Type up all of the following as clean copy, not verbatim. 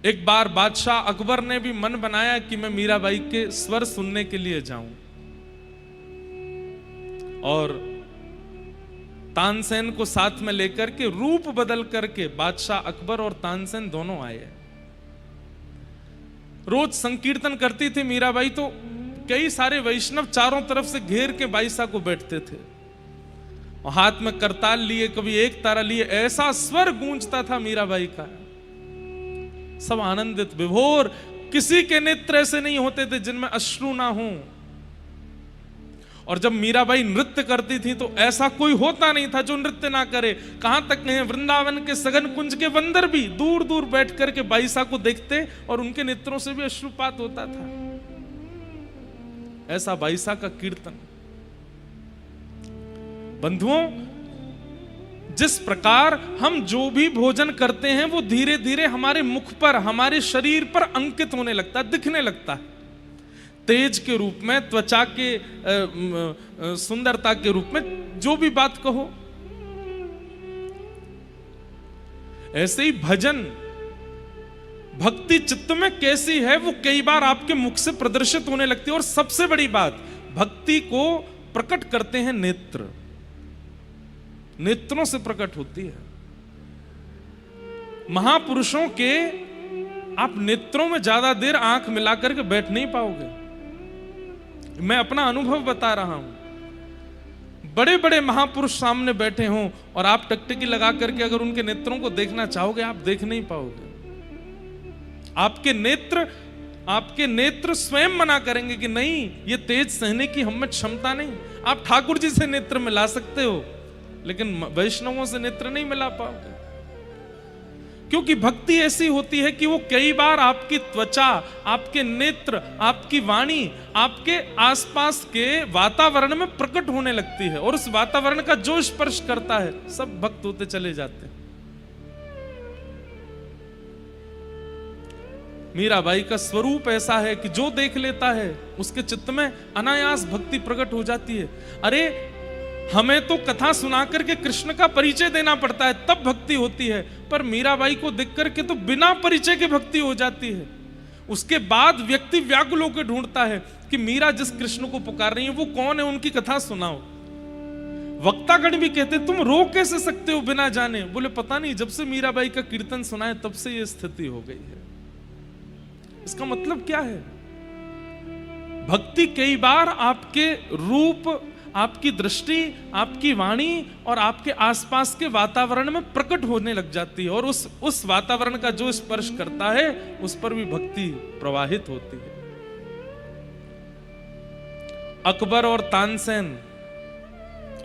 एक बार बादशाह अकबर ने भी मन बनाया कि मैं मीराबाई के स्वर सुनने के लिए जाऊं, और तानसेन को साथ में लेकर के रूप बदल करके बादशाह अकबर और तानसेन दोनों आए। रोज संकीर्तन करती थी मीराबाई, तो कई सारे वैष्णव चारों तरफ से घेर के बाईसा को बैठते थे और हाथ में करताल लिए, कभी एक तारा लिए, ऐसा स्वर गूंजता था मीराबाई का। सब आनंदित विभोर, किसी के नेत्र ऐसे नहीं होते थे जिनमें अश्रु ना हो। और जब मीराबाई नृत्य करती थी तो ऐसा कोई होता नहीं था जो नृत्य ना करे। कहां तक कहें, वृंदावन के सघन कुंज के बंदर भी दूर दूर बैठ करके बाईसा को देखते और उनके नेत्रों से भी अश्रुपात होता था। ऐसा बाईसा का कीर्तन। बंधुओं, जिस प्रकार हम जो भी भोजन करते हैं वो धीरे धीरे हमारे मुख पर, हमारे शरीर पर अंकित होने लगता है, दिखने लगता है, तेज के रूप में, त्वचा के सुंदरता के रूप में, जो भी बात कहो। ऐसे ही भजन, भक्ति चित्त में कैसी है वो कई बार आपके मुख से प्रदर्शित होने लगती है। और सबसे बड़ी बात, भक्ति को प्रकट करते हैं नेत्र, नेत्रों से प्रकट होती है। महापुरुषों के आप नेत्रों में ज्यादा देर आंख मिलाकर के बैठ नहीं पाओगे। मैं अपना अनुभव बता रहा हूं। बड़े बड़े महापुरुष सामने बैठे हों और आप टकटकी लगा करके अगर उनके नेत्रों को देखना चाहोगे, आप देख नहीं पाओगे। आपके नेत्र स्वयं मना करेंगे कि नहीं, ये तेज सहने की हम में क्षमता नहीं। आप ठाकुर जी से नेत्र मिला सकते हो, लेकिन वैष्णवों से नेत्र नहीं मिला पाओगे। क्योंकि भक्ति ऐसी होती है कि वो कई बार आपकी त्वचा, आपके नेत्र, आपकी वाणी, आपके आसपास के वातावरण में प्रकट होने लगती है, और उस वातावरण का जो स्पर्श करता है सब भक्त होते चले जाते हैं। मीराबाई का स्वरूप ऐसा है कि जो देख लेता है उसके चित्त में अनायास भक्ति प्रकट हो जाती है। अरे, हमें तो कथा सुना करके कृष्ण का परिचय देना पड़ता है, तब भक्ति होती है, पर मीराबाई को देख करके तो बिना परिचय के भक्ति हो जाती है। उसके बाद व्यक्ति व्याकुल होकर ढूंढता है कि मीरा जिस कृष्ण को पुकार रही है वो कौन है, उनकी कथा सुनाओ। वक्तागण भी कहते, तुम रो कैसे सकते हो बिना जाने? बोले, पता नहीं, जब से मीराबाई का कीर्तन सुना है तब से ये स्थिति हो गई है। इसका मतलब क्या है? भक्ति कई बार आपके रूप, आपकी दृष्टि, आपकी वाणी और आपके आसपास के वातावरण में प्रकट होने लग जाती है, और उस वातावरण का जो स्पर्श करता है उस पर भी भक्ति प्रवाहित होती है। अकबर और तानसेन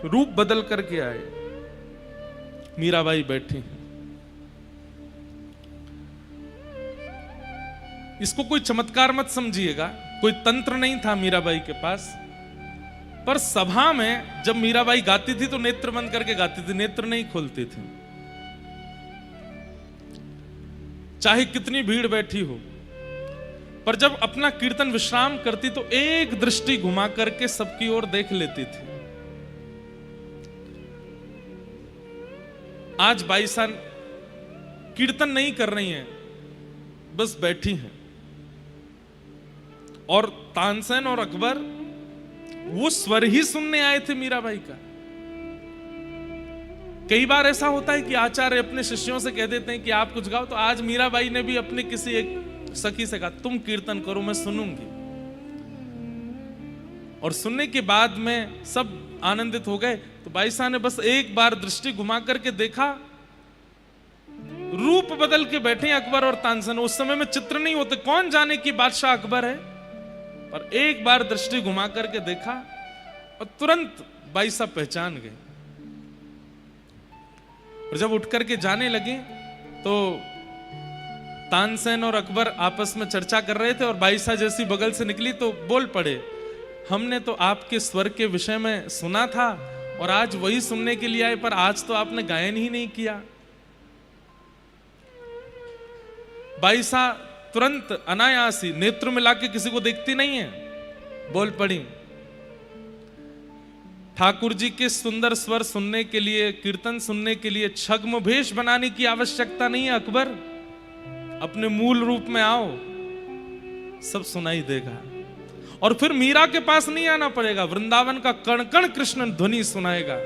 रूप बदल करके आए, मीराबाई बैठी हैं। इसको कोई चमत्कार मत समझिएगा, कोई तंत्र नहीं था मीराबाई के पास। पर सभा में जब मीराबाई गाती थी तो नेत्र बंद करके गाती थी, नेत्र नहीं खोलती थी, चाहे कितनी भीड़ बैठी हो। पर जब अपना कीर्तन विश्राम करती तो एक दृष्टि घुमा करके सबकी ओर देख लेती थी। आज बाईसा कीर्तन नहीं कर रही हैं, बस बैठी हैं, और तानसेन और अकबर वो स्वर ही सुनने आए थे मीराबाई का। कई बार ऐसा होता है कि आचार्य अपने शिष्यों से कह देते हैं कि आप कुछ गाओ, तो आज मीराबाई ने भी अपने किसी एक सखी से कहा, तुम कीर्तन करो, मैं सुनूंगी। और सुनने के बाद में सब आनंदित हो गए। तो बाईसा ने बस एक बार दृष्टि घुमा करके देखा, रूप बदल के बैठे अकबर और तानसेन। उस समय में चित्र नहीं होते, कौन जाने कि बादशाह अकबर है, पर एक बार दृष्टि घुमा करके देखा और तुरंत बाईसा पहचान गए। और जब उठ करके जाने लगे तो तानसेन और अकबर आपस में चर्चा कर रहे थे, और बाईसा जैसी बगल से निकली तो बोल पड़े, हमने तो आपके स्वर के विषय में सुना था और आज वही सुनने के लिए आए, पर आज तो आपने गायन ही नहीं किया। बाईसा तुरंत अनायासी नेत्र मिला के किसी को देखती नहीं है, बोल पड़ी, ठाकुर जी के सुंदर स्वर सुनने के लिए, कीर्तन सुनने के लिए छद्म भेष बनाने की आवश्यकता नहीं है अकबर। अपने मूल रूप में आओ, सब सुनाई देगा। और फिर मीरा के पास नहीं आना पड़ेगा, वृंदावन का कण कण कृष्ण ध्वनि सुनाएगा।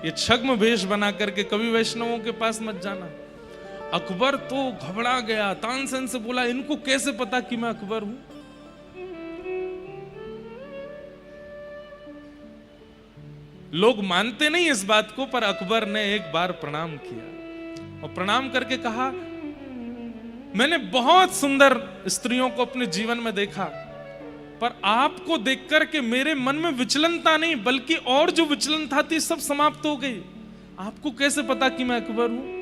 ये छद्म वेश बना करके कभी वैष्णवों के पास मत जाना। अकबर तो घबरा गया, तानसेन से बोला इनको कैसे पता कि मैं अकबर हूं। लोग मानते नहीं इस बात को, पर अकबर ने एक बार प्रणाम किया और प्रणाम करके कहा, मैंने बहुत सुंदर स्त्रियों को अपने जीवन में देखा, पर आपको देखकर के मेरे मन में विचलनता नहीं बल्कि और जो विचलनता थी सब समाप्त हो गई। आपको कैसे पता कि मैं अकबर हूं?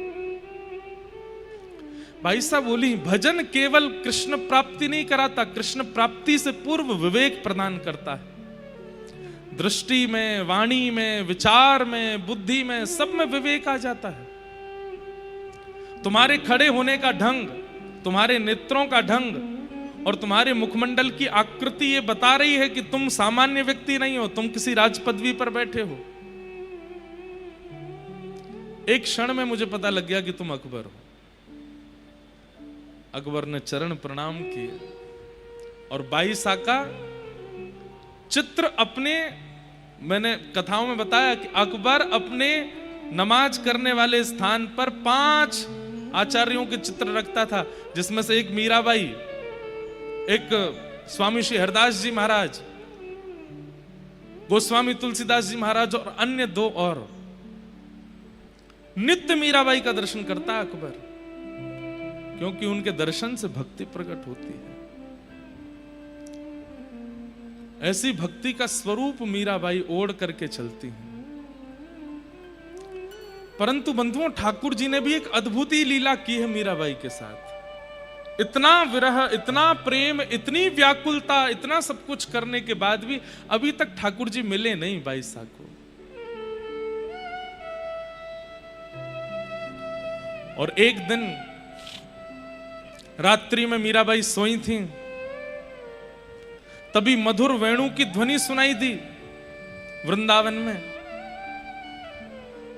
भाई साहब बोली, भजन केवल कृष्ण प्राप्ति नहीं कराता, कृष्ण प्राप्ति से पूर्व विवेक प्रदान करता है। दृष्टि में, वाणी में, विचार में, बुद्धि में, सब में विवेक आ जाता है। तुम्हारे खड़े होने का ढंग, तुम्हारे नेत्रों का ढंग और तुम्हारे मुखमंडल की आकृति ये बता रही है कि तुम सामान्य व्यक्ति नहीं हो, तुम किसी राज पदवी पर बैठे हो। एक क्षण में मुझे पता लग गया कि तुम अकबर हो। अकबर ने चरण प्रणाम किए और 22 का चित्र अपने, मैंने कथाओं में बताया कि अकबर अपने नमाज करने वाले स्थान पर 5 आचार्यों के चित्र रखता था, जिसमें से एक मीराबाई, एक स्वामी श्री हरदास जी महाराज, गोस्वामी तुलसीदास जी महाराज और अन्य 2 और। नित्य मीराबाई का दर्शन करता है अकबर, क्योंकि उनके दर्शन से भक्ति प्रकट होती है। ऐसी भक्ति का स्वरूप मीराबाई ओढ़ करके चलती हैं। परंतु बंधुओं, ठाकुर जी ने भी एक अद्भुत ही लीला की है मीराबाई के साथ। इतना विरह, इतना प्रेम, इतनी व्याकुलता, इतना सब कुछ करने के बाद भी अभी तक ठाकुर जी मिले नहीं 22 को। और एक दिन रात्रि में मीराबाई सोई थी, तभी मधुर वेणु की ध्वनि सुनाई दी वृंदावन में।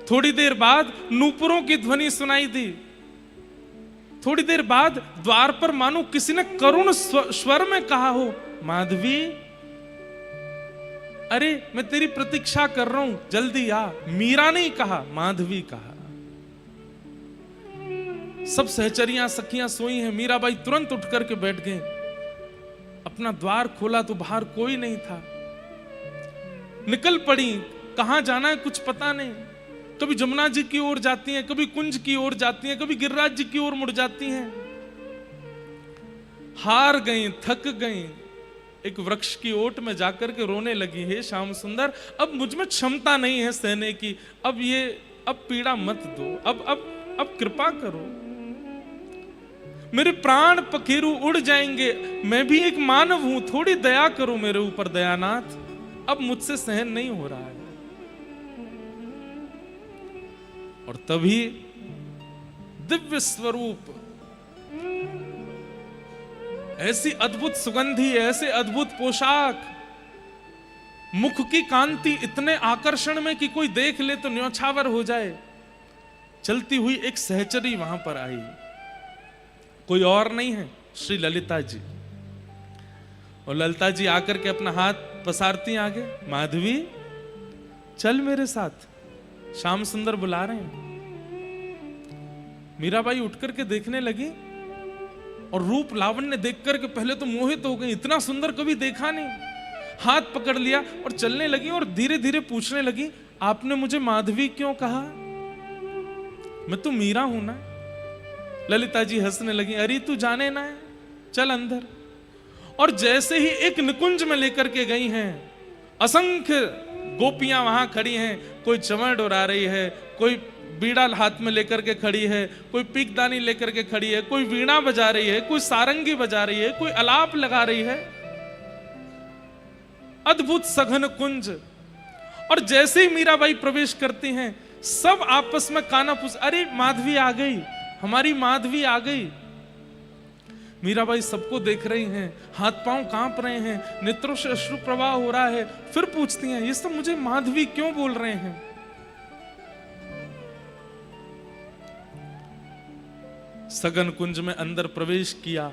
थोड़ी देर बाद नूपुरों की ध्वनि सुनाई दी। थोड़ी देर बाद द्वार पर मानो किसी ने करुण स्वर में कहा हो, माधवी, अरे मैं तेरी प्रतीक्षा कर रहा हूं, जल्दी आ। मीरा नहीं कहा, माधवी कहा। सब सहचरियां सखियां सोई हैं। मीराबाई तुरंत उठ करके बैठ गए। अपना द्वार खोला तो बाहर कोई नहीं था। निकल पड़ी, कहां जाना है कुछ पता नहीं। कभी जमुना जी की ओर जाती हैं, कभी कुंज की ओर जाती हैं, कभी गिरिराज जी की ओर मुड़ जाती हैं। हार गई, थक गई। एक वृक्ष की ओट में जाकर के रोने लगी, हे श्याम सुंदर, अब मुझ में क्षमता नहीं है सहने की, अब पीड़ा मत दो, अब कृपा करो। मेरे प्राण पखेरु उड़ जाएंगे, मैं भी एक मानव हूं, थोड़ी दया करो मेरे ऊपर दयानाथ, अब मुझसे सहन नहीं हो रहा है। और तभी दिव्य स्वरूप, ऐसी अद्भुत सुगंधी, ऐसे अद्भुत पोशाक, मुख की कांति इतने आकर्षण में कि कोई देख ले तो न्यौछावर हो जाए। चलती हुई एक सहचरी वहां पर आई, कोई और नहीं है, श्री ललिता जी। और ललिता जी आकर के अपना हाथ पसारती आगे, माधवी चल मेरे साथ, श्याम सुंदर बुला रहे हैं। मीराबाई उठ करके देखने लगी और रूप लावण्य देख करके पहले तो मोहित हो गई, इतना सुंदर कभी देखा नहीं। हाथ पकड़ लिया और चलने लगी और धीरे धीरे पूछने लगी, आपने मुझे माधवी क्यों कहा? मैं तो मीरा हूं ना। ललिता जी हंसने लगी, अरे तू जाने ना है, चल अंदर। और जैसे ही एक निकुंज में लेकर के गई हैं, असंख्य गोपियां वहां खड़ी हैं। कोई चंवर डोरा रही है, कोई बीड़ा हाथ में लेकर के खड़ी है, कोई पीकदानी लेकर के खड़ी है, कोई वीणा बजा रही है, कोई सारंगी बजा रही है, कोई अलाप लगा रही है। अद्भुत सघन कुंज। और जैसे ही मीराबाई प्रवेश करती हैं, सब आपस में काना पूछ, अरे माधवी आ गई, हमारी माधवी आ गई। मीराबाई सबको देख रही हैं, हाथ पांव कांप रहे हैं, नेत्रों से अश्रु प्रवाह हो रहा है। फिर पूछती हैं, ये सब मुझे माधवी क्यों बोल रहे हैं? सघन कुंज में अंदर प्रवेश किया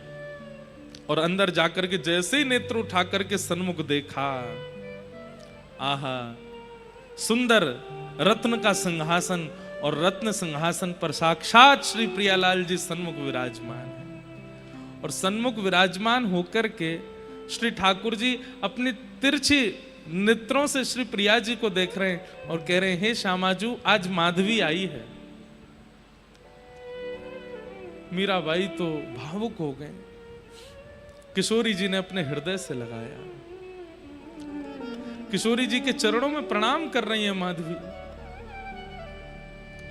और अंदर जाकर के जैसे ही नेत्र उठा करके सन्मुख देखा, आहा, सुंदर रत्न का सिंहासन, और रत्न सिंहासन पर साक्षात श्री प्रियालाल जी सन्मुख विराजमान है। और सन्मुख विराजमान होकर के श्री ठाकुर जी अपनी तिरछी नेत्रों से श्री प्रिया जी को देख रहे हैं और कह रहे हैं, हे श्यामाजू, आज माधवी आई है। मीराबाई तो भावुक हो गए। किशोरी जी ने अपने हृदय से लगाया, किशोरी जी के चरणों में प्रणाम कर रही है माधवी।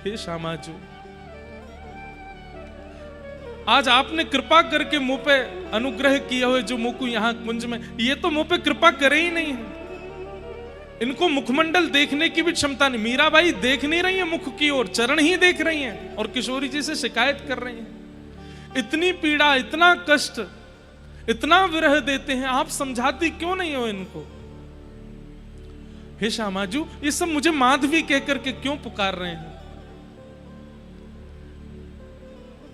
हे श्यामाजू, आज आपने कृपा करके मुंह पे अनुग्रह किया हुए जो मुख यहां कुंज में, ये तो मुंह पे कृपा करे ही नहीं है। इनको मुखमंडल देखने की भी क्षमता नहीं। मीराबाई देख नहीं रही है मुख की ओर, चरण ही देख रही हैं और किशोरी जी से शिकायत कर रही हैं। इतनी पीड़ा, इतना कष्ट, इतना विरह देते हैं, आप समझाती क्यों नहीं हो इनको? हे श्यामाजू, ये सब मुझे माधवी कहकर के क्यों पुकार रहे हैं?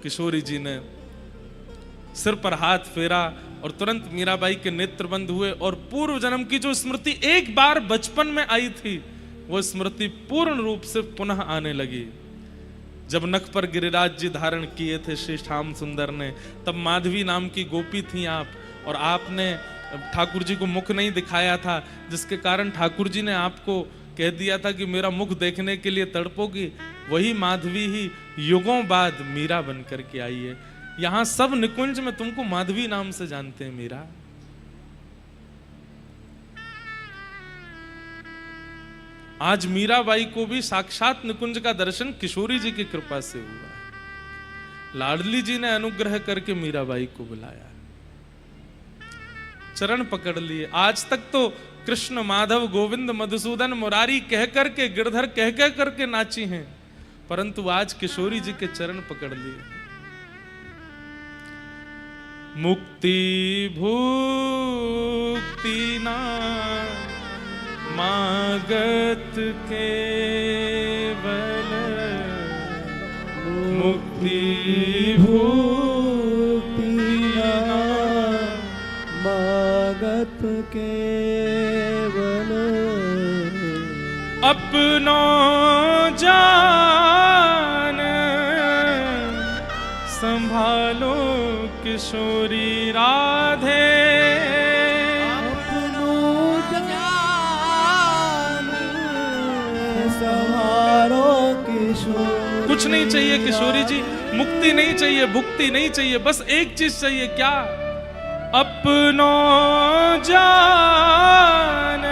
किशोरी जी ने सिर पर हाथ फेरा और तुरंत मीराबाई के नेत्र बंद हुए और पूर्व जन्म की जो स्मृति एक बार बचपन में आई थी, वो स्मृति पूर्ण रूप से पुनः आने लगी। जब नख पर गिरिराज जी धारण किए थे श्री श्याम सुंदर ने, तब माधवी नाम की गोपी थी आप, और आपने ठाकुर जी को मुख नहीं दिखाया था, जिसके कारण ठाकुर जी ने आपको कह दिया था कि मेरा मुख देखने के लिए तड़पोगी। वही माधवी ही युगों बाद मीरा बनकर के आई है। यहां सब निकुंज में तुमको माधवी नाम से जानते हैं मीरा। आज मीराबाई को भी साक्षात निकुंज का दर्शन किशोरी जी की कृपा से हुआ है। लाडली जी ने अनुग्रह करके मीराबाई को बुलाया, चरण पकड़ लिए। आज तक तो कृष्ण, माधव, गोविंद, मधुसूदन, मुरारी कह करके, गिरधर कह कह करके नाची हैं, परंतु आज किशोरी जी के चरण पकड़ लिए। मुक्ति भुक्ति ना मागत केवल, मुक्ति भुक्ति ना मागत केवल, अपनो जान संभालो किशोरी राधे, अपनो जान संभालो किशोरी। कुछ नहीं चाहिए किशोरी जी, मुक्ति नहीं चाहिए, भुक्ति नहीं चाहिए, बस एक चीज चाहिए। क्या? अपनो जान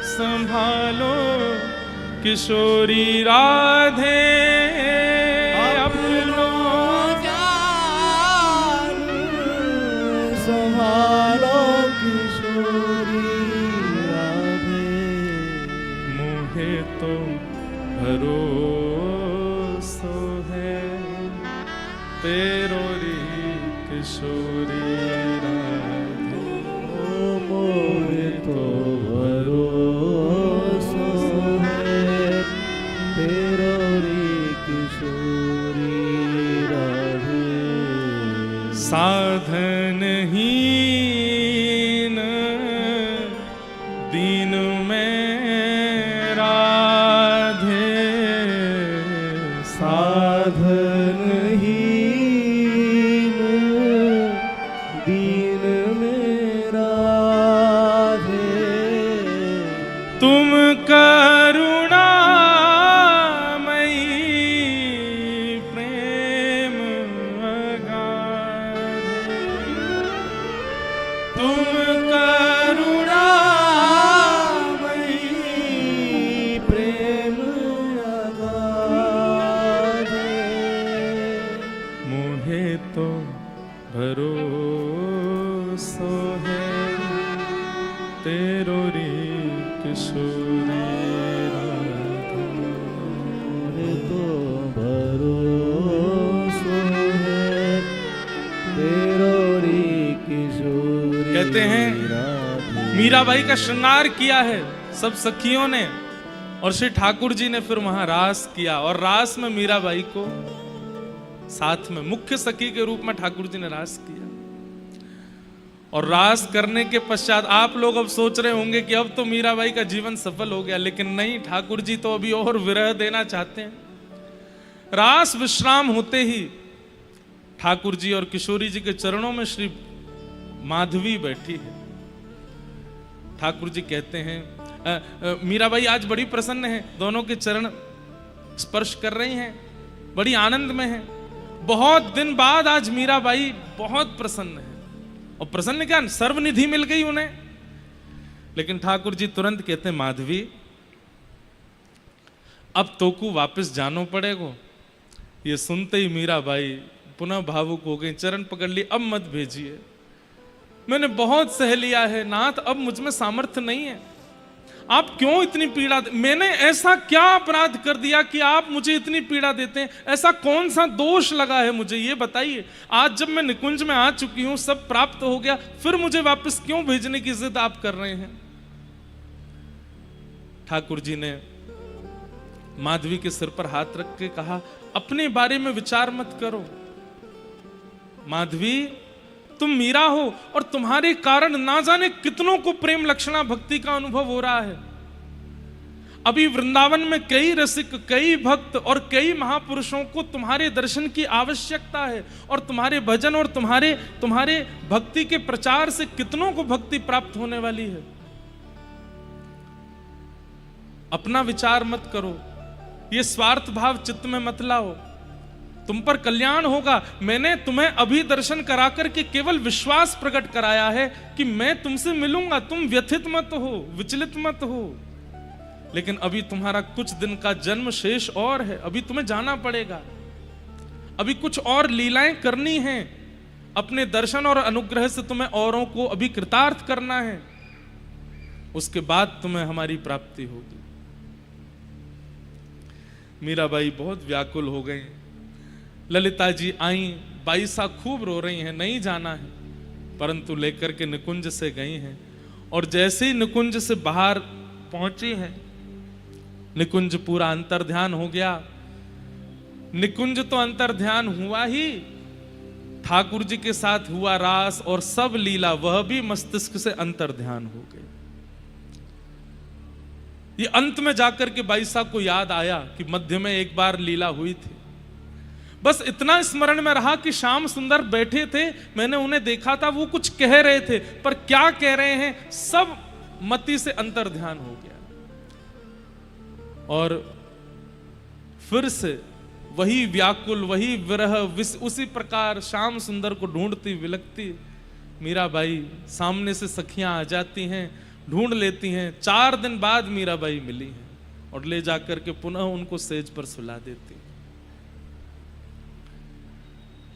संभालो किशोरी राधे, अपनो जान संभालो किशोरी राधे। मोहे तो भरोसा है तेरो री किशोरी राधे, मोहे तो भरोसा है तेरो री किशोरी राधे। साधनहीन दीन में राधे, साधनहीन दीन में राधे। तुम करुणामयी प्रेम अगाधे, तुम करुणामयी प्रेम अगाधे। मोहे तो भरोसा है तेरो री किशोरी राधे, मोहे तो भरोसा है तेरो री किशोरी। कहते हैं राधे। मीराबाई का श्रृंगार किया है सब सखियों ने, और श्री ठाकुर जी ने फिर वहां रास किया, और रास में मीराबाई को साथ में मुख्य सखी के रूप में ठाकुर जी ने रास किया। और रास करने के पश्चात आप लोग अब सोच रहे होंगे कि अब तो मीराबाई का जीवन सफल हो गया, लेकिन नहीं, ठाकुर जी तो अभी और विरह देना चाहते हैं। रास विश्राम होते ही ठाकुर जी और किशोरी जी के चरणों में श्री माधवी बैठी है। ठाकुर जी कहते हैं, मीराबाई आज बड़ी प्रसन्न है, दोनों के चरण स्पर्श कर रही हैं, बड़ी आनंद में है। बहुत दिन बाद आज मीराबाई बहुत प्रसन्न है। और प्रसन्न क्या, सर्वनिधि मिल गई उन्हें। लेकिन ठाकुर जी तुरंत कहते हैं, माधवी अब तोकू वापस जानो पड़ेगो। ये सुनते ही मीराबाई पुनः भावुक हो गई, चरण पकड़ ली, अब मत भेजिए, मैंने बहुत सह लिया है नाथ, अब मुझ में सामर्थ्य नहीं है, आप क्यों इतनी पीड़ा मैंने ऐसा क्या अपराध कर दिया कि आप मुझे इतनी पीड़ा देते हैं? ऐसा कौन सा दोष लगा है मुझे, ये बताइए। आज जब मैं निकुंज में आ चुकी हूं, सब प्राप्त हो गया, फिर मुझे वापस क्यों भेजने की जिद आप कर रहे हैं? ठाकुर जी ने माधवी के सिर पर हाथ रख के कहा, अपने बारे में विचार मत करो माधवी, तुम मीरा हो और तुम्हारे कारण ना जाने कितनों को प्रेम लक्षणा भक्ति का अनुभव हो रहा है। अभी वृंदावन में कई रसिक, कई भक्त और कई महापुरुषों को तुम्हारे दर्शन की आवश्यकता है, और तुम्हारे भजन और तुम्हारे भक्ति के प्रचार से कितनों को भक्ति प्राप्त होने वाली है। अपना विचार मत करो, ये स्वार्थ भाव चित्त में मत लाओ, तुम पर कल्याण होगा। मैंने तुम्हें अभी दर्शन करा करके केवल विश्वास प्रकट कराया है कि मैं तुमसे मिलूंगा, तुम व्यथित मत हो, विचलित मत हो। लेकिन अभी तुम्हारा कुछ दिन का जन्म शेष और है, अभी तुम्हें जाना पड़ेगा, अभी कुछ और लीलाएं करनी हैं, अपने दर्शन और अनुग्रह से तुम्हें औरों को अभी कृतार्थ करना है, उसके बाद तुम्हें हमारी प्राप्ति होगी। मीराबाई बहुत व्याकुल हो गई। ललिता जी आई, बाईसा खूब रो रही हैं, नहीं जाना है, परंतु लेकर के निकुंज से गई हैं। और जैसे ही निकुंज से बाहर पहुंची हैं, निकुंज पूरा अंतर्ध्यान हो गया। निकुंज तो अंतर्ध्यान हुआ ही, ठाकुर जी के साथ हुआ रास और सब लीला वह भी मस्तिष्क से अंतर्ध्यान हो गई। ये अंत में जाकर के बाईसा को याद आया कि मध्य में एक बार लीला हुई थी। बस इतना स्मरण में रहा कि श्याम सुंदर बैठे थे, मैंने उन्हें देखा था, वो कुछ कह रहे थे, पर क्या कह रहे हैं सब मति से अंतर्ध्यान हो गया। और फिर से वही व्याकुल, वही विरह, उसी प्रकार श्याम सुंदर को ढूंढती विलखती मीराबाई सामने से सखियां आ जाती हैं, ढूंढ लेती हैं। 4 दिन बाद मीराबाई मिली हैं और ले जाकर के पुनः उनको सेज पर सुला देती।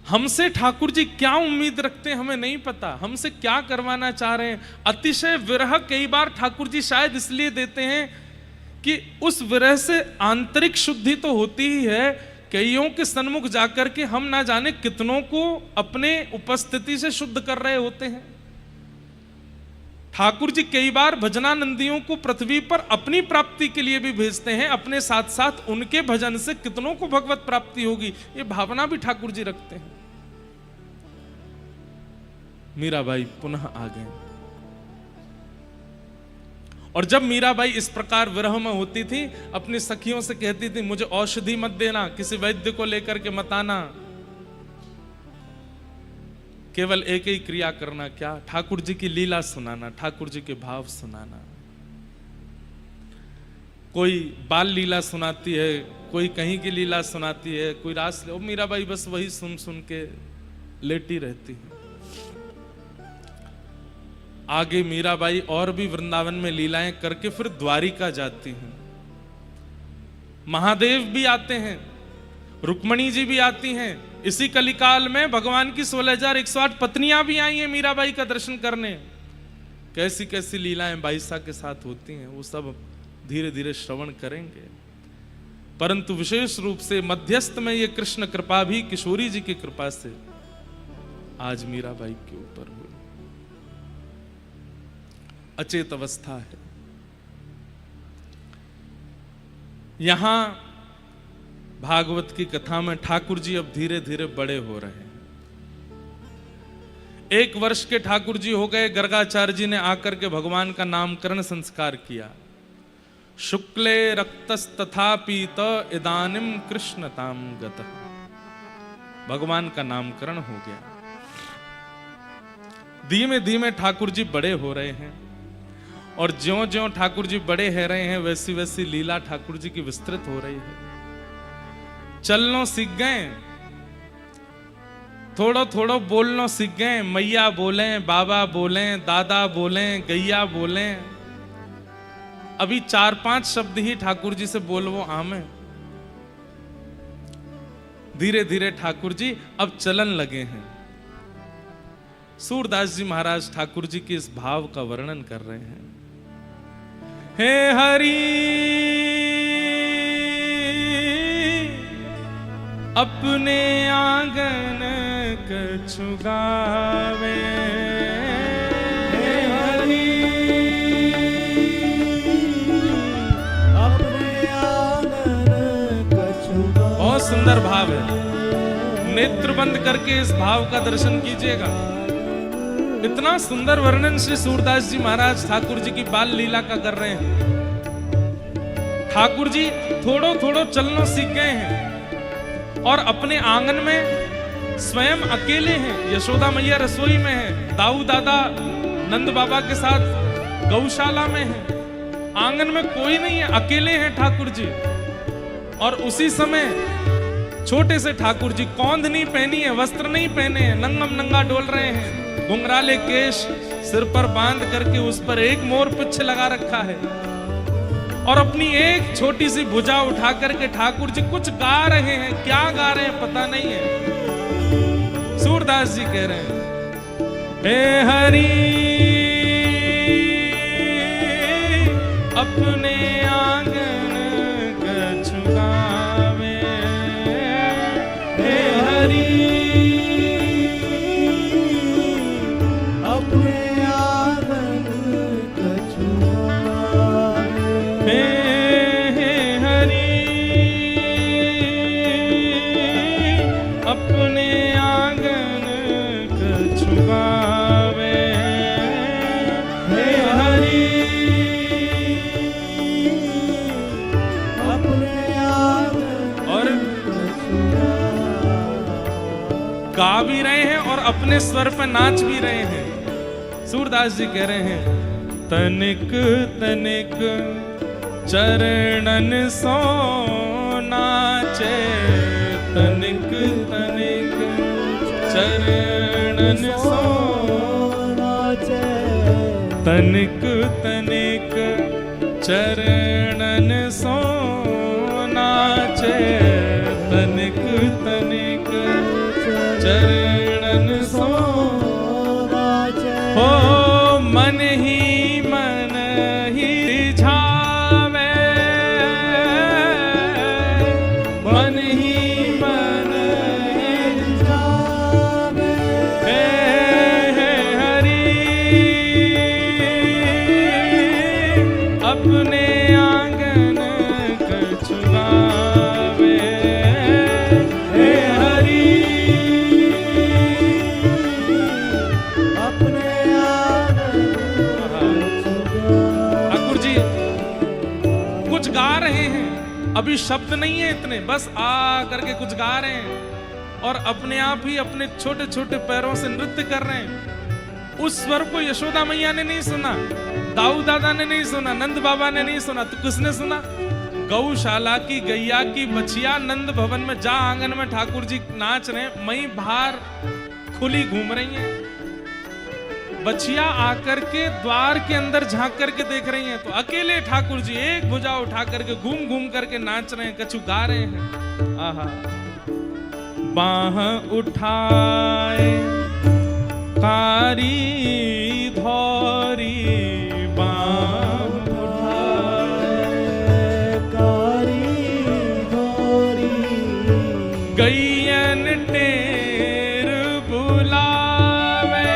हमसे ठाकुर जी क्या उम्मीद रखते हैं हमें नहीं पता, हमसे क्या करवाना चाह रहे हैं। अतिशय विरह कई बार ठाकुर जी शायद इसलिए देते हैं कि उस विरह से आंतरिक शुद्धि तो होती ही है, कईयों के सन्मुख जाकर के हम ना जाने कितनों को अपने उपस्थिति से शुद्ध कर रहे होते हैं। ठाकुर जी कई बार भजनानंदियों को पृथ्वी पर अपनी प्राप्ति के लिए भी भेजते हैं, अपने साथ साथ उनके भजन से कितनों को भगवत प्राप्ति होगी, ये भावना भी ठाकुर जी रखते हैं। मीराबाई पुनः आ गए, और जब मीराबाई इस प्रकार विरह में होती थी, अपनी सखियों से कहती थी, मुझे औषधि मत देना, किसी वैद्य को लेकर के मत आना, केवल एक ही क्रिया करना, क्या, ठाकुर जी की लीला सुनाना, ठाकुर जी के भाव सुनाना। कोई बाल लीला सुनाती है, कोई कहीं की लीला सुनाती है, कोई रास, मीराबाई बस वही सुन सुन के लेटी रहती है। आगे मीराबाई और भी वृंदावन में लीलाएं करके फिर द्वारिका जाती हैं। महादेव भी आते हैं, रुक्मणी जी भी आती हैं। इसी कलिकाल में भगवान की 16,108 पत्नियां भी आई हैं मीराबाई का दर्शन करने। कैसी कैसी लीलाएं बाईसा के साथ होती हैं, वो सब धीरे धीरे श्रवण करेंगे। परंतु विशेष रूप से मध्यस्थ में ये कृष्ण कृपा भी किशोरी जी की कृपा से आज मीराबाई के ऊपर हुई। अचेत अवस्था है। यहां भागवत की कथा में ठाकुर जी अब धीरे धीरे बड़े हो रहे हैं। 1 वर्ष के ठाकुर जी हो गए। गर्गाचार्य जी ने आकर के भगवान का नामकरण संस्कार किया। शुक्ले रक्तस्तथा पीत इदानिम कृष्णताम गत। भगवान का नामकरण हो गया। धीमे धीमे ठाकुर जी बड़े हो रहे हैं और ज्यों ज्यों ठाकुर जी बड़े हो रहे हैं वैसी वैसी लीला ठाकुर जी की विस्तृत हो रही है। चलनो सीख गए, थोड़ो थोड़ो बोलनो सीख गए। मैया बोले, बाबा बोले, दादा बोले, गैया बोले। अभी 4-5 शब्द ही ठाकुर जी से बोलवो आमे। धीरे धीरे ठाकुर जी अब चलन लगे हैं। सूरदास जी महाराज ठाकुर जी के इस भाव का वर्णन कर रहे हैं। हे हरि अपने आंगन कछु गावे, हे हरि अपने आंगन कछु गावे। बहुत सुंदर भाव है। नेत्र बंद करके इस भाव का दर्शन कीजिएगा। इतना सुंदर वर्णन श्री सूरदास जी महाराज ठाकुर जी की बाल लीला का कर रहे हैं। ठाकुर जी थोड़ो थोड़ो चलना सीख गए हैं और अपने आंगन में स्वयं अकेले हैं। यशोदा मैया रसोई में है, दाऊ दादा नंद बाबा के साथ गौशाला में है। आंगन में कोई नहीं है, अकेले हैं ठाकुर जी। और उसी समय छोटे से ठाकुर जी कौंध नहीं पहनी है, वस्त्र नहीं पहने हैं, नंगम नंगा डोल रहे हैं। घुंघराले केश सिर पर बांध करके उस पर एक मोर पुच्छ लगा रखा है और अपनी एक छोटी सी भुजा उठा करके ठाकुर जी कुछ गा रहे हैं। क्या गा रहे हैं पता नहीं है। सूरदास जी कह रहे हैं, हे हरि अपने आंगन कछु गावे, हे हरि अपने आंगन कछु गावे, हे हरि अपने आंगन कछु गावे, हे हरि अपने आंगन और कछु गावे। गा भी रहे हैं और अपने स्वर पर नाच भी रहे हैं। सूरदास जी कह रहे हैं, तनिक तनिक चरणन सो नाचे, तनिक तनिक चरणन सो नाचे, तनिक तनिक चरणन सो नाचे, तनिक तनिक चरणन सो हो मन ही रिझावे, मन ही रिझावे, हे हरि अपने आंगन कछु गावे, हे हरि अपने आंगन कछु गावे। ठाकुर जी कुछ गा रहे हैं। अभी शब्द नहीं है इतने, बस आ करके कुछ गा रहे हैं और अपने आप ही अपने छोटे छोटे पैरों से नृत्य कर रहे हैं। उस स्वर को यशोदा मैया ने नहीं सुना, दाऊ दादा ने नहीं सुना, नंद बाबा ने नहीं सुना, तो किसने सुना? गौशाला की गैया की बछिया नंद भवन में जा आंगन में ठाकुर जी नाच रहे हैं, मई बाहर खुली घूम रही हैं। बछिया आकर के द्वार के अंदर झांक करके देख रही हैं तो अकेले ठाकुर जी एक भुजा उठा करके घूम घूम करके नाच रहे हैं, कछु गा रहे हैं। आहा बाह उठाए कारी धौरी, बाह उठाए कारी धौरी, गैयन टेर बुलावे,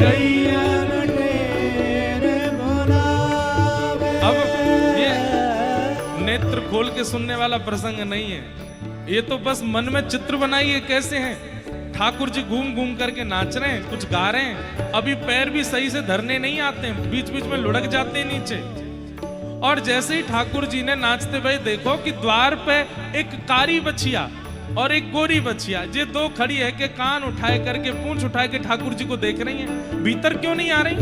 गैयन टेर बुलावे। अब ये नेत्र खोल सुनने वाला प्रसंग नहीं है। ये तो बस मन में चित्र बनाइए कैसे हैं। ठाकुर जी घूम घूम करके नाच रहे हैं, कुछ गा रहे हैं, अभी पैर भी सही से धरने नहीं आते हैं, बीच बीच में लुढ़क जाते हैं नीचे। और जैसे ही ठाकुर जी ने नाचते हुए देखो कि द्वार पे एक कारी बछिया और एक गोरी बछिया, ये दो खड़ी है के कान उठाए करके, पूंछ उठाए के ठाकुर जी को देख रही हैं। भीतर क्यों नहीं आ रही?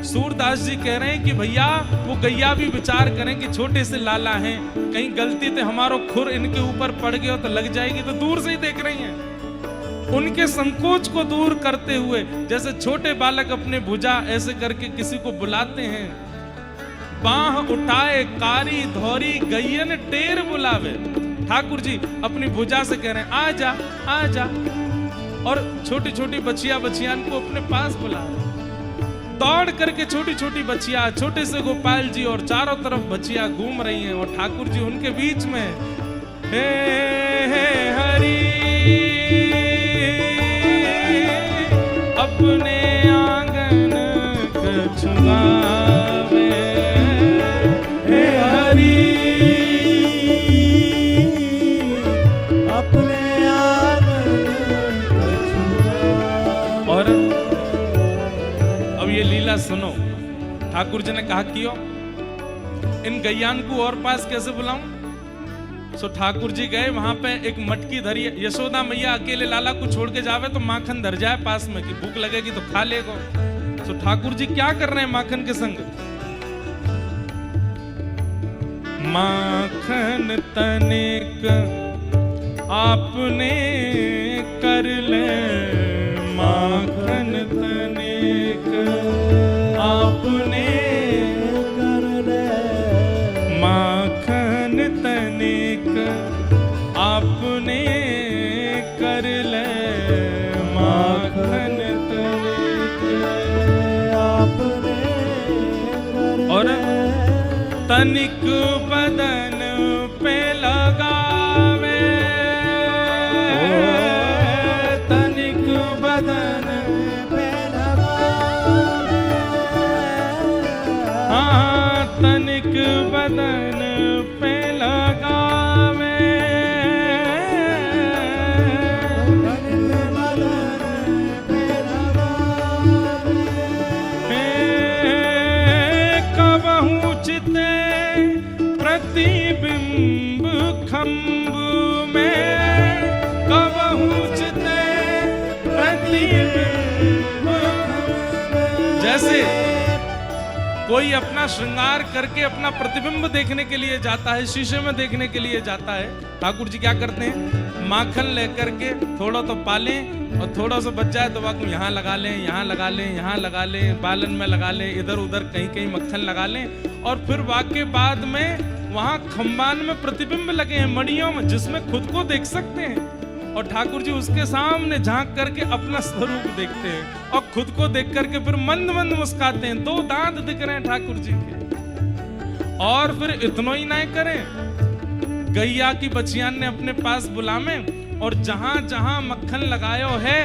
सूरदास जी कह रहे हैं कि भैया वो गैया भी विचार करें कि छोटे से लाला हैं, कहीं गलती से हमारो खुर इनके ऊपर पड़ गया तो लग जाएगी, तो दूर से ही देख रही हैं। उनके संकोच को दूर करते हुए, जैसे छोटे बालक अपने भुजा ऐसे करके किसी को बुलाते हैं, बाह उठाए कारी धौरी गैयन टेर बुलावे। ठाकुर जी अपनी भुजा से कह रहे हैं आ जा आ जा, और छोटी छोटी बच्चियां को अपने पास बुला रहे। दौड़ करके छोटी छोटी बच्चियां, छोटे से गोपाल जी और चारों तरफ बच्चियां घूम रही हैं और ठाकुर जी उनके बीच में हे हरि अपने आंगन कछुआवे, हे हरि अपने आंगन कछुआवे। और अब ये लीला सुनो। ठाकुर जी ने कहा कियो इन गैयान को और पास कैसे बुलाऊं? सो ठाकुर जी गए, वहां पे एक मटकी धरी, यशोदा मैया अकेले लाला को छोड़ के जावे तो माखन धर जाए पास में कि भूख लगेगी तो खा लेगो। सो ठाकुर जी क्या कर रहे हैं माखन के संग? माखन तनिक आपने कर ले, माखन तनिक आपने कर ले, माखन तनिक आपने कर ले, माखन तनिक आपने कर और ले। तनिक बदन पे लगावे, तनिक बदन पे लगावे, हाँ तनिक बदन पे लगावे, तनिक बदन पे लगावे। कबहू चिते प्रतिबिंब खम्ब में, कबहू चिते प्रतिबिंब। जैसे कोई अपना श्रृंगार करके अपना प्रतिबिंब देखने के लिए जाता है, शीशे में देखने के लिए जाता है, ठाकुर जी क्या करते हैं? माखन लेकर के थोड़ा तो पालें और थोड़ा सा बच जाए तो वाकू यहाँ लगा लें, यहाँ लगा लें, यहाँ लगा लें, बालन में लगा लें, इधर उधर कहीं कहीं मक्खन लगा लें, और फिर वाकई बाद में वहां खंबान में प्रतिबिंब लगे हैं मणियों में, जिसमें खुद को देख सकते हैं। और ठाकुर जी उसके सामने झांक करके अपना स्वरूप देखते हैं और खुद को देख करके फिर मंद मंद मुस्काते हैं। 2 दांत दिख रहे हैं ठाकुर जी के। और फिर इतना ही ना करें, गैया की बचियान ने अपने पास बुलावे और जहां जहां मक्खन लगायो है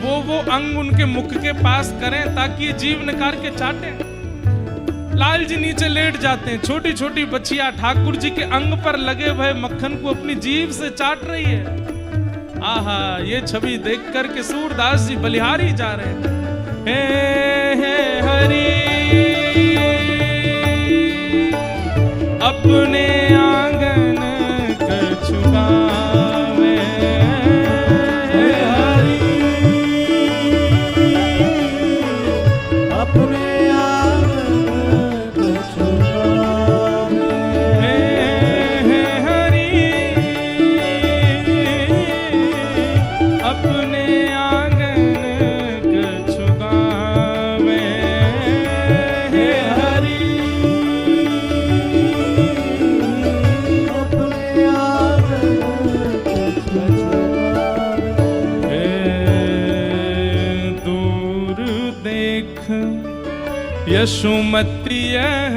वो अंग उनके मुख के पास करें ताकि ये जीभ निकाल के चाटे। लाल जी नीचे लेट जाते हैं, छोटी छोटी बच्चियां ठाकुर जी के अंग पर लगे हुए मक्खन को अपनी जीभ से चाट रही है। आहा, ये छवि देख करके सूरदास जी बलिहारी जा रहे हैं। हे हरि अपने आंगन कछुआवे, हे हरि अपने आंगन कछुआवे। हे हरि अपने आंगन कछुआवे, हे हरि अपने आंगन कछुआवे। दूर देख यशोमती यह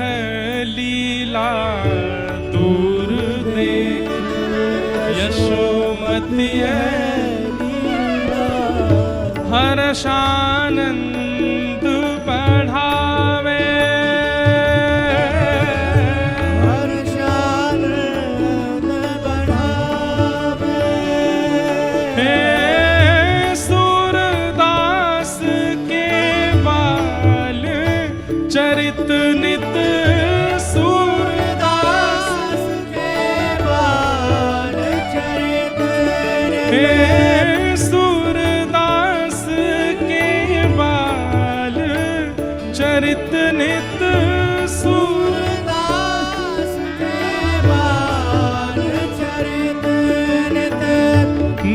लीला, दूर देख यशोमती यह हर्षानंद बढ़ावे, हर्षानंद हे सूरदास के बाल चरित नित सूरदास के बाल चरित नित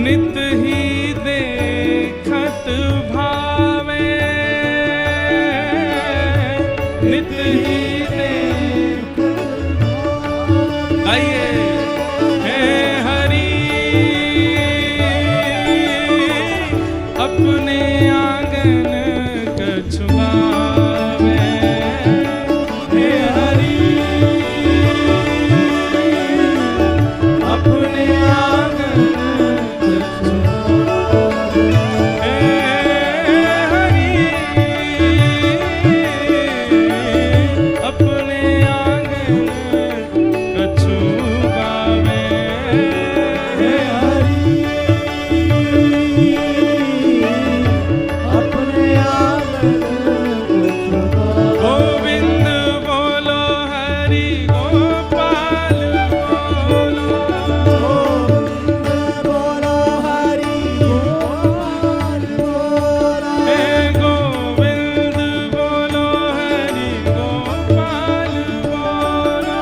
नित ही देखत भावे, नित ही आइए हे हरि अपने आंगन कछुआवे, हे हरि अपने आंगन कछुआवे, हे हरि अपने आंगन कछुआवे, हे हरि अपने आंगन कछुआवे। गोविंद बोलो हरि गोपाल बोलो, गोविंद बोलो हरि गोपाल बोलो। हे गोविंद बोलो हरि गोपाल बोलो,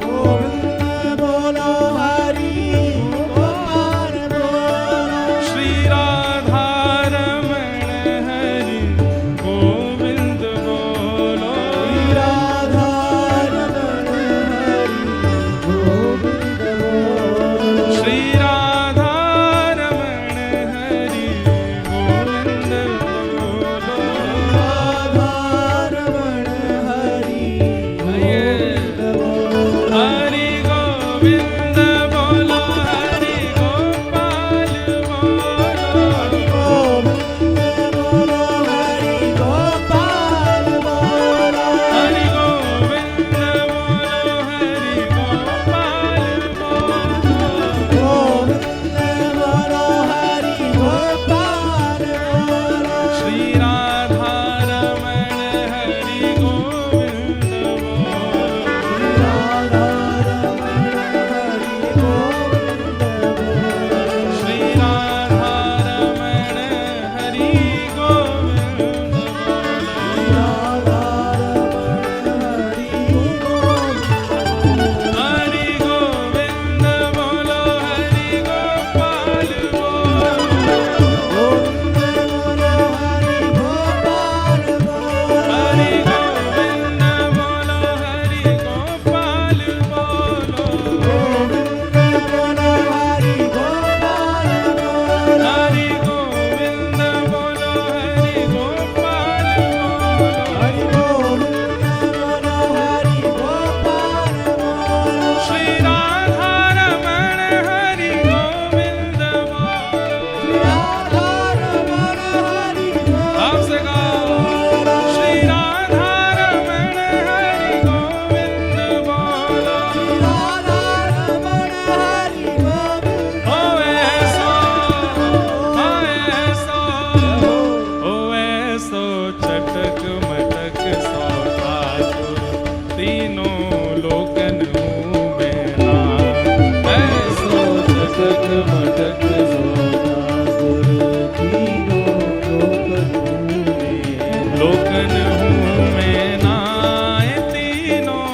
गोविंद बोलो हरि गोपाल बोलो। श्री राधा रमण हरि गोविंद बोलो, राधा रमण हरि गोविंद बोलो। श्री राधा रमण हरि गोविंद बोलो। राधा रमण हरि गोविंद बोलो। हरि गोविंद बोलो हरि गोपाल बोलो, गोविंद बोलो हरि गोपाल बोलो। हरि गोविंद बोलो हरि गोपाल बोलो, गोविंद बोलो हरि गोपाल बोलो। श्री राधा रमण हरि गोविंद बोलो, राधा रमण हरि गोविंद बोलो। श्री राधा रमण हरि गोविंद बोलो, राधा रमण हरि गोविंद बोलो। हरि गोविंद बोलो हरि गोपाल बोलो, गोविंद बोलो हरि गोपाल बोलो। हरि गोविंद बोलो हरि गोपाल बोलो, गोविंद बोलो हरि गोपाल बोलो। हरि गोविंद बोलो हरि गोपाल बोलो, हरि गोविंद बोलो हरि गोपाल बोलो। श्री राधा रमण हरि गोविंद बोलो, राधा रमण हरि आपसे गाओ, श्री राधा रमण हरि गोविंद बोलो, राधा रमण हरि गोविंद होवे सो, होवे सो, होवे सो चटक मटक सो ठाकुर, तीनों लोकन मुँह में नाथ, ऐसो चटक मटक सो ठाकुर तीनों लोकन हूँ मैं नाय, तीनों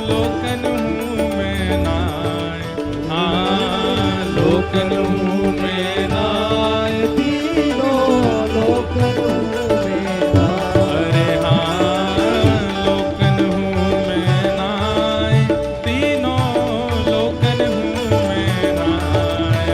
लोकन हूँ मैं नाय, हाँ लोकन हूँ मैं नाय, तीनों लोकन में अरे हाँ लोकन हूँ मैं नाय, तीनों लोकन हूँ मैं नाय,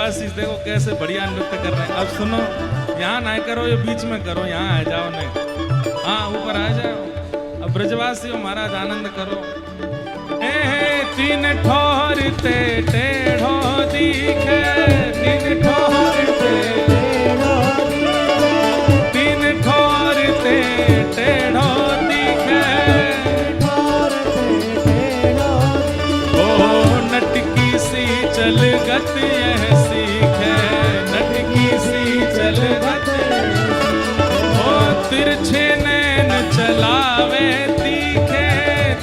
ब्रजवासी देखो कैसे बढ़िया नृत्य कर रहे हैं। अब सुनो, यहाँ ना करो, ये बीच में करो, यहाँ आ जाओ नहीं, हाँ ऊपर आ जाओ। अब ब्रजवासी हो महाराज आनंद करो। तीन ठोर ते टेढ़ो दिखे, तीन ठोर ते तीन ठोर ते टेढ़ो दिखे, ओ नटकी सी चल गत यह सीखे, नटकी सी चल गत, ओ तिरछे नैन चलावे तीखे,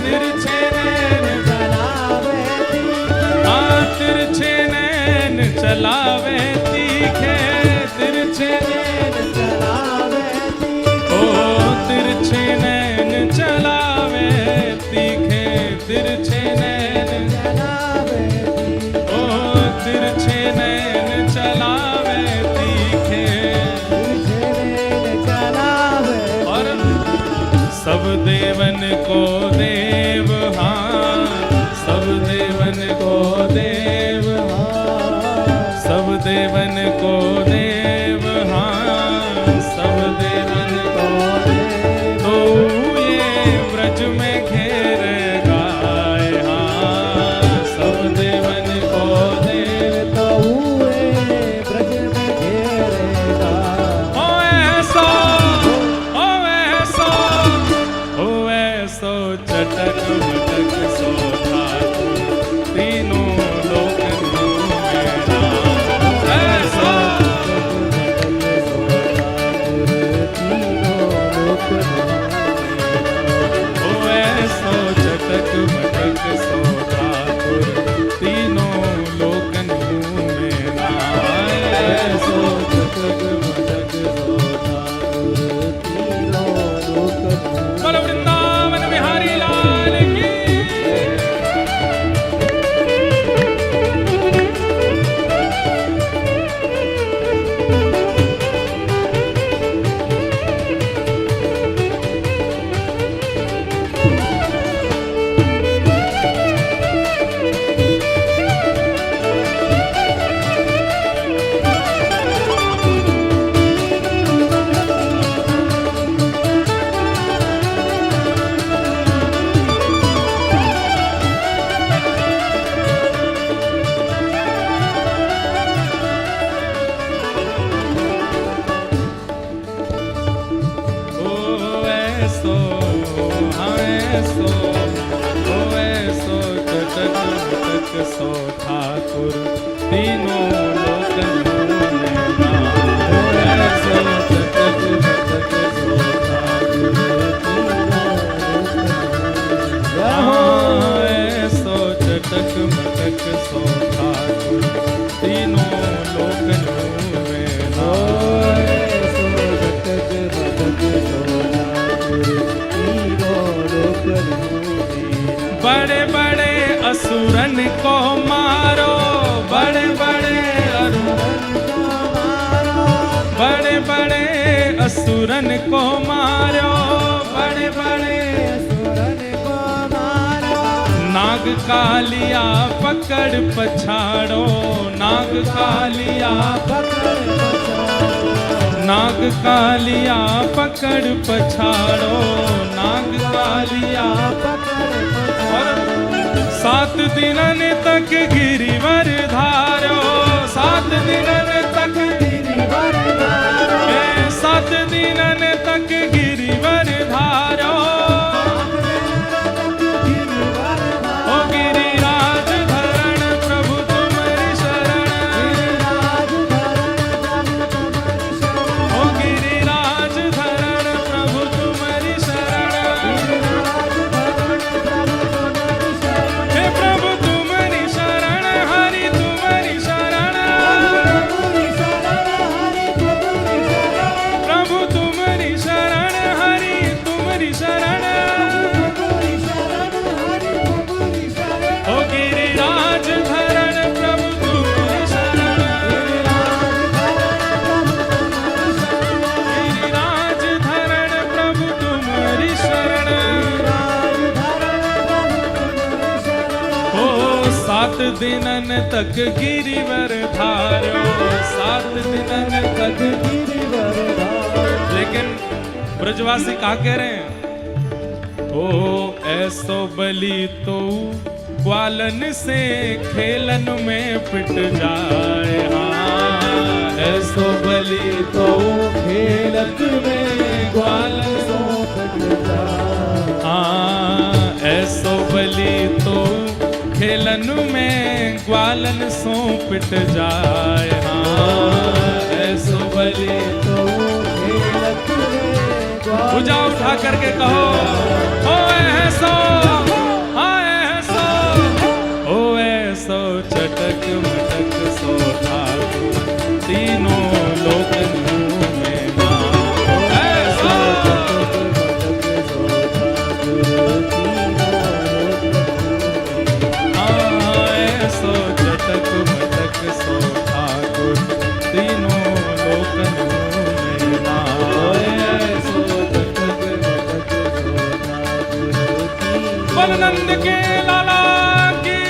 तिरछे नैन तिरछे नैन चलावे तीखे, तिरछे नैन चलावे, ओ तिरछे नैन चलावे तीखे, तिरछे नैन चलावे, ओ तिरछे नैन चलावे तीखे, तिरछे नैन चलावे। और सब देवन को देव, हाँ सब देवन को देव, सब देवन को देव, हाँ सब देवन को देव, तो ये ब्रज में घेर गाए, हाँ सब देवन को देव, तो ये ब्रज में घेर गाए। ओ ऐसो, ओ ऐसो, ओ ऐसो चटक मटक सो तीनों लोक ऐसो चटक मटक सो ठाकुर तीनों लोकन में नाय, ऐसो चटक मटक सो ठाकुर तीनों लोकन। बोलो वृंदावन बिहारी लाल की। सो ठाकुर तीनों लोकन में नाय, ऐसो चटक मटक सो ठाकुर तीनों, ऐसो चटक मटक सो ठाकुर तीनों लोकन में नाय, ऐसो चटक मटक सो ठाकुर तीनों लोकन में। बड़े बड़े असुरन को मारो, बड़े बड़े बड़े बड़े असुरन को मारो, बड़े बड़े असुरन को मारो, नाग कालिया पकड़ पछाड़ो, नाग कालिया पकड़ पछाड़ो, नाग कालिया पकड़ पछाड़ो, नाग कालिया पकड़ पछाड़ो। 7 दिनन तक गिरिवर धारो, 7 दिनन तक गिरिवर धारो, 7 दिनन तक गिरिवर धारो, ओ गिरिराज धरण प्रभु तुम्हारी शरण, ओ गिरिराज धरण प्रभु तुम्हारी शरण, प्रभु तुम्हारी शरण, हरि तुम्हारी शरण, दिनन तक गिरिवर धारो, 7 दिनन तक। गिरिवर धारो। लेकिन ब्रजवासी क्या कह रहे हैं? ओ ऐसो बलि तो ग्वालन से खेलन में पिट जाए। हाँ, ऐसो बलि तो खेलत में ग्वालन सो कट जाए। हाँ, ऐसो बलि तो खेलन में ग्वालन सो पिट जाए। हाँ, ऐसो बलि तो खेलत में ग्वालन भुजा उठा करके कहो, ओ ऐसो, हाँ ऐसो, ओ ऐसो चटक मटक सो ठाकुर तीनों लोकन में नाम। ऐसो हाँ, ऐसो चटक मटक सो ठाकुर तीनों लोकन में नाम। बलनंद के लाला की।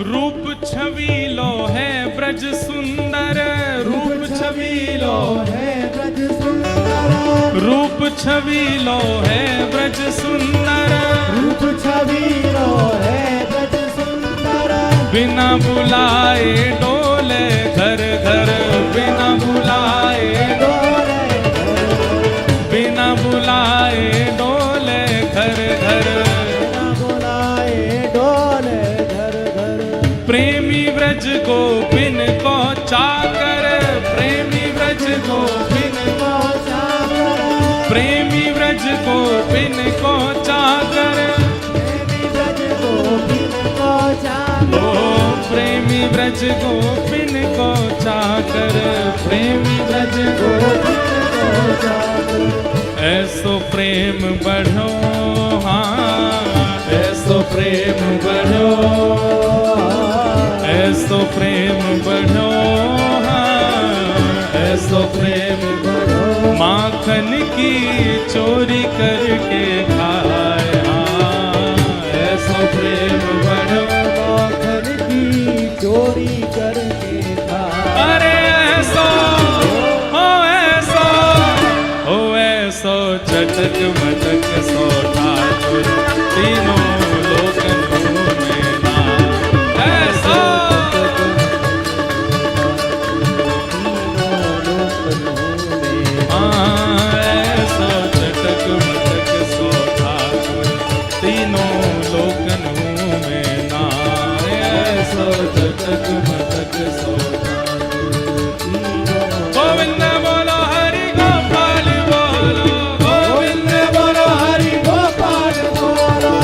रूप छबीलो है ब्रज सुंदर, रूप छबीलो है ब्रज सुंदर। रूप छबीलो है ब्रज सुंदर। रूप छबीलो है ब्रज सुंदर। बिना बुलाए डोले घर घर, बिना बुलाए डोले बिना बुलाए डोले घर घर। बिना बुलाए डोले घर घर। प्रेमी व्रज गोपिन को चाकर, प्रेमी व्रज गोपिन को, प्रेमी व्रज गोपिन को चाकर। प्रेमी ब्रज गोपिन को चाकर। ओ प्रेमी व्रज गोपिन को चाकर, प्रेमी व्रज गोपिन को चाकर। ऐसो प्रेम बढ़ो, हाँ ऐसो प्रेम बढ़ो, ऐसो प्रेम बढ़ो, हाँ ऐसो प्रेम बढ़ो। माखन की चोरी करके खाए। हाँ, ऐसो प्रेम बढ़ो। माखन की चोरी करके खा। अरे ऐसो हो, ऐसो हो, ऐसो चटक मटक सो ठाकुर तीनों लोकन में नाम। ऐसो हाँ, ऐसो चटक मटक सो ठाकुर तीनों लोकन में नाम। ऐसो चटक मटक सो गोविंद बोलो हरि गोपाल बोलो, गोविंद बोलो हरि गोपाल बोलो,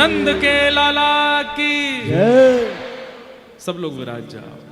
नंद के लाला की जय। सब लोग विराज जाओ।